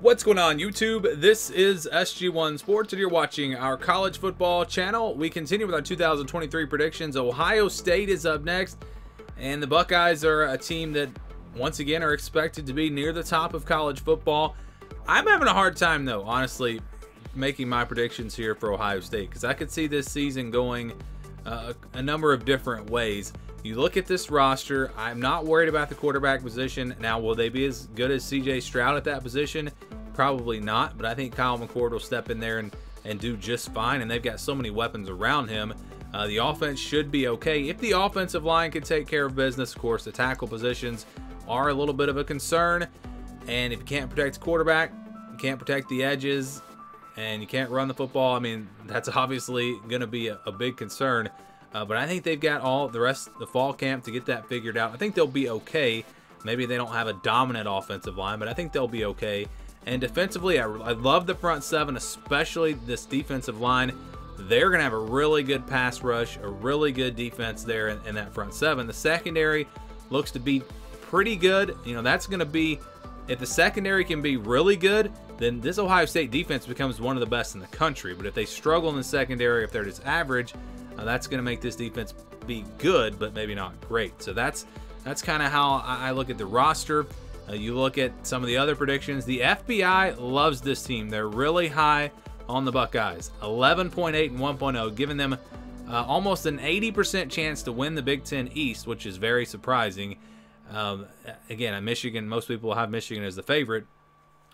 What's going on, YouTube? This is SG1 Sports, and you're watching our college football channel. We continue with our 2023 predictions. Ohio State is up next, and the Buckeyes are a team that, once again, are expected to be near the top of college football. I'm having a hard time, though, honestly, making my predictions here for Ohio State, because I could see this season going a number of different ways. You look at this roster, I'm not worried about the quarterback position. Now, will they be as good as C.J. Stroud at that position? Probably not, but I think Kyle McCord will step in there and do just fine, and they've got so many weapons around him. The offense should be okay. If the offensive line can take care of business, of course, the tackle positions are a little bit of a concern, and if you can't protect the quarterback, you can't protect the edges, and you can't run the football, I mean, that's obviously going to be a big concern. But I think they've got all the rest of the fall camp to get that figured out. I think they'll be okay. Maybe they don't have a dominant offensive line, but I think they'll be okay. And defensively, I love the front seven, especially this defensive line. They're going to have a really good pass rush, a really good defense there in that front seven. The secondary looks to be pretty good. You know, that's going to be, if the secondary can be really good, then this Ohio State defense becomes one of the best in the country. But if they struggle in the secondary, if they're just average, that's going to make this defense be good, but maybe not great. So that's kind of how I look at the roster. You look at some of the other predictions. The FBI loves this team. They're really high on the Buckeyes. 11.8 and 1.0, giving them almost an 80% chance to win the Big Ten East, which is very surprising. Again, Michigan, most people have Michigan as the favorite.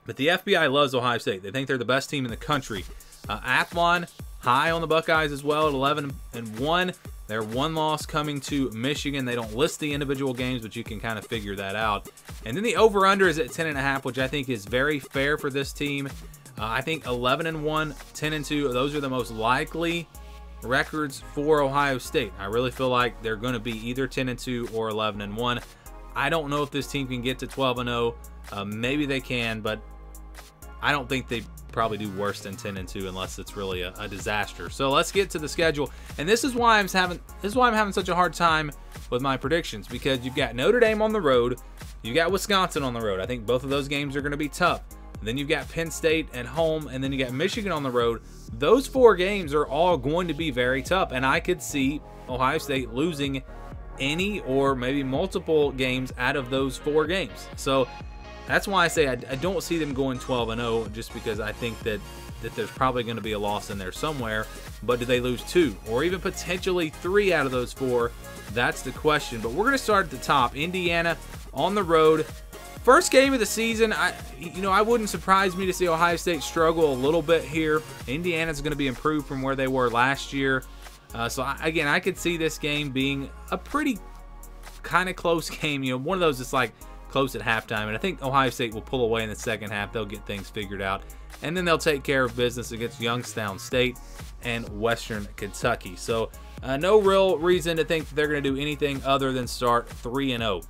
But the FBI loves Ohio State. They think they're the best team in the country. Athlon, high on the Buckeyes as well at 11 and 1. Their one loss coming to Michigan. They don't list the individual games, but you can kind of figure that out. And then the over-under is at 10.5, which I think is very fair for this team. I think 11 and 1, 10 and 2, those are the most likely records for Ohio State. I really feel like they're going to be either 10 and 2 or 11 and 1. I don't know if this team can get to 12 and 0. Maybe they can, but I don't think they probably do worse than 10 and 2 unless it's really a disaster. So let's get to the schedule, and this is why I'm having such a hard time with my predictions, because you've got Notre Dame on the road, you got Wisconsin on the road. I think both of those games are going to be tough. And then you've got Penn State at home, and then you got Michigan on the road. Those four games are all going to be very tough, and I could see Ohio State losing any or maybe multiple games out of those four games. So that's why I say I don't see them going 12 and 0, just because I think that there's probably going to be a loss in there somewhere. But do they lose 2 or even potentially 3 out of those 4? That's the question. But we're going to start at the top. Indiana on the road. First game of the season, I wouldn't surprise me to see Ohio State struggle a little bit here. Indiana's going to be improved from where they were last year. Again, I could see this game being a pretty kind of close game. You know, one of those that's like close at halftime, and I think Ohio State will pull away in the second half. They'll get things figured out, and then they'll take care of business against Youngstown State and Western Kentucky. So no real reason to think they're going to do anything other than start 3-0.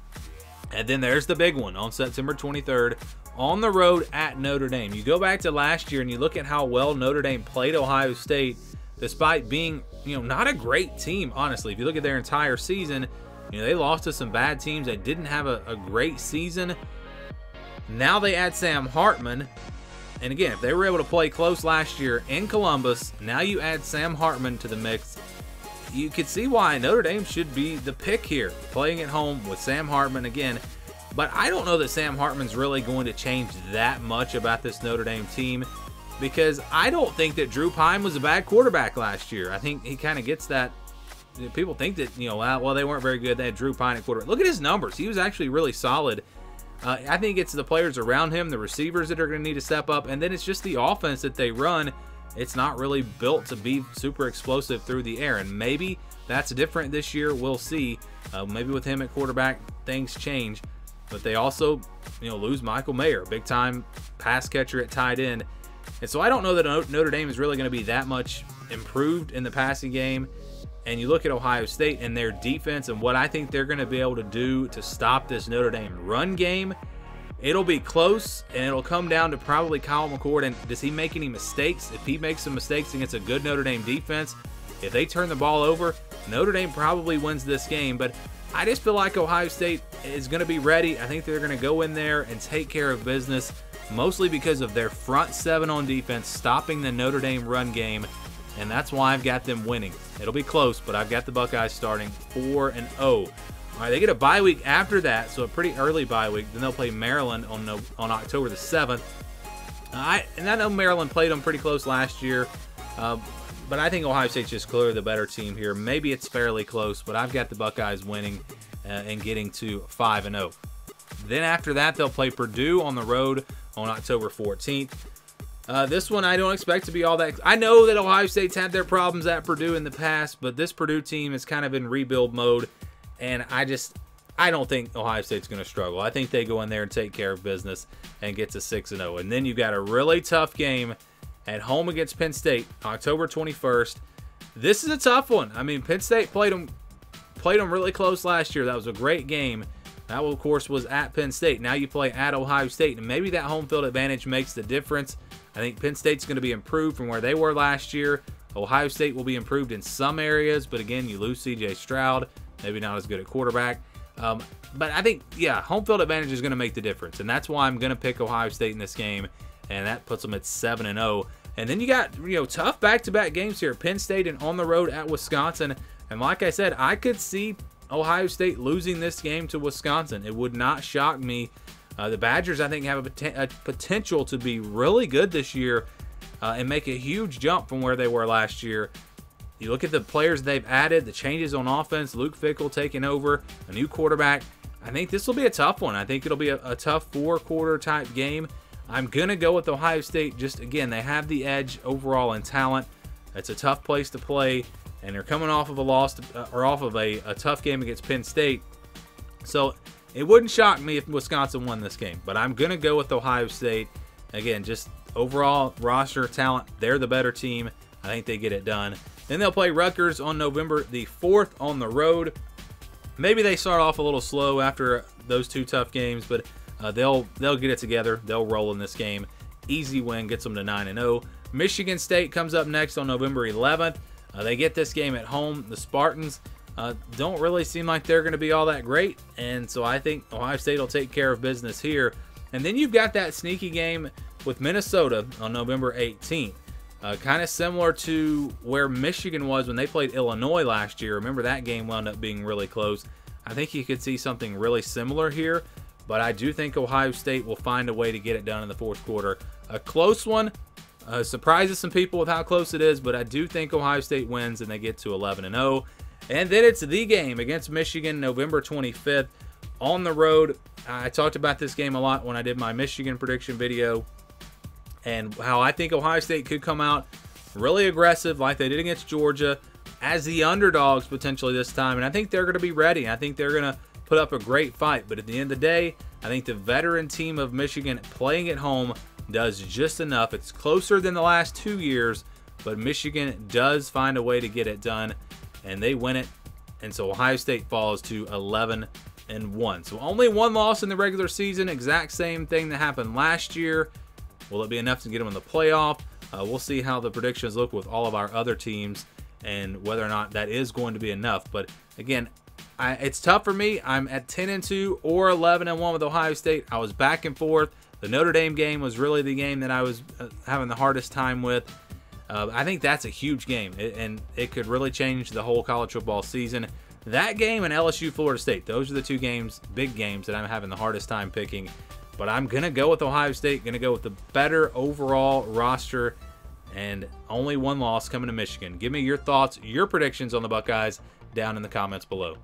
And then there's the big one on September 23rd on the road at Notre Dame. You go back to last year and you look at how well Notre Dame played Ohio State, despite being, not a great team, honestly. If you look at their entire season, they lost to some bad teams. They didn't have a great season. Now they add Sam Hartman. And again, if they were able to play close last year in Columbus, now you add Sam Hartman to the mix. You could see why Notre Dame should be the pick here, playing at home with Sam Hartman again. But I don't know that Sam Hartman's really going to change that much about this Notre Dame team, because I don't think that Drew Pyne was a bad quarterback last year. I think he kind of gets that. People think that, well, they weren't very good. They had Drew Pyne at quarterback. Look at his numbers. He was actually really solid. I think it's the players around him, the receivers that are going to need to step up, and then it's just the offense that they run. It's not really built to be super explosive through the air, and maybe that's different this year. We'll see. Maybe with him at quarterback, things change. But they also, lose Michael Mayer, big-time pass catcher at tight end. And so I don't know that Notre Dame is really going to be that much improved in the passing game. And you look at Ohio State and their defense and what I think they're going to be able to do to stop this Notre Dame run game. It'll be close, and it'll come down to probably Kyle McCord. And does he make any mistakes? If he makes some mistakes against a good Notre Dame defense, if they turn the ball over, Notre Dame probably wins this game. But I just feel like Ohio State is going to be ready. I think they're going to go in there and take care of business. mostly because of their front seven on defense stopping the Notre Dame run game, and that's why I've got them winning. It'll be close, but I've got the Buckeyes starting 4-0. All right, they get a bye week after that, so a pretty early bye week. Then they'll play Maryland on October the 7th. I know Maryland played them pretty close last year, but I think Ohio State's just clearly the better team here. Maybe it's fairly close, but I've got the Buckeyes winning and getting to 5-0. Then after that, they'll play Purdue on the road on October 14th. This one I don't expect to be all that. I know that Ohio State's had their problems at Purdue in the past, but this Purdue team is kind of in rebuild mode, and I don't think Ohio State's going to struggle. I think they go in there and take care of business and get to 6-0. And then you've got a really tough game at home against Penn State, October 21st. This is a tough one. I mean, Penn State played them really close last year. That was a great game. That, of course, was at Penn State. Now you play at Ohio State, and maybe that home field advantage makes the difference. I think Penn State's going to be improved from where they were last year. Ohio State will be improved in some areas, but again, you lose C.J. Stroud, maybe not as good at quarterback. But I think, yeah, home field advantage is going to make the difference, and that's why I'm going to pick Ohio State in this game, and that puts them at 7-0. And then you got, tough back-to-back games here, Penn State and on the road at Wisconsin. And like I said, I could see Ohio State losing this game to Wisconsin. It would not shock me. The Badgers, I think, have a potential to be really good this year and make a huge jump from where they were last year. You look at the players they've added, the changes on offense, Luke Fickell taking over, a new quarterback. I think this will be a tough one. I think it'll be a tough four-quarter type game. I'm going to go with Ohio State. Just, again, they have the edge overall in talent. It's a tough place to play, and they're coming off of a loss or off of a tough game against Penn State. So it wouldn't shock me if Wisconsin won this game, but I'm going to go with Ohio State. Again, just overall roster talent, they're the better team. I think they get it done. Then they'll play Rutgers on November the 4th on the road. Maybe they start off a little slow after those two tough games, but they'll get it together. They'll roll in this game. Easy win, gets them to 9-0. Michigan State comes up next on November 11th. They get this game at home. The Spartans don't really seem like they're going to be all that great, and so I think Ohio State will take care of business here. And then you've got that sneaky game with Minnesota on November 18th. Kind of similar to where Michigan was when they played Illinois last year. Remember, that game wound up being really close. I think you could see something really similar here, but I do think Ohio State will find a way to get it done in the fourth quarter. A close one. Surprises some people with how close it is, but I do think Ohio State wins and they get to 11-0. And then it's the game against Michigan, November 25th on the road. I talked about this game a lot when I did my Michigan prediction video, and how I think Ohio State could come out really aggressive like they did against Georgia as the underdogs potentially this time. And I think they're going to be ready. I think they're going to put up a great fight. But at the end of the day, I think the veteran team of Michigan playing at home does just enough. It's closer than the last 2 years, but Michigan does find a way to get it done, and they win it. And so Ohio State falls to 11-1. So only one loss in the regular season. Exact same thing that happened last year. Will it be enough to get them in the playoff? We'll see how the predictions look with all of our other teams and whether or not that is going to be enough. But again, it's tough for me. I'm at 10-2 or 11-1 with Ohio State. I was back and forth. The Notre Dame game was really the game that I was having the hardest time with. I think that's a huge game, and it could really change the whole college football season. That game and LSU Florida State, those are the two games, big games, that I'm having the hardest time picking. But I'm going to go with Ohio State, going to go with the better overall roster, and only one loss coming to Michigan. Give me your thoughts, your predictions on the Buckeyes down in the comments below.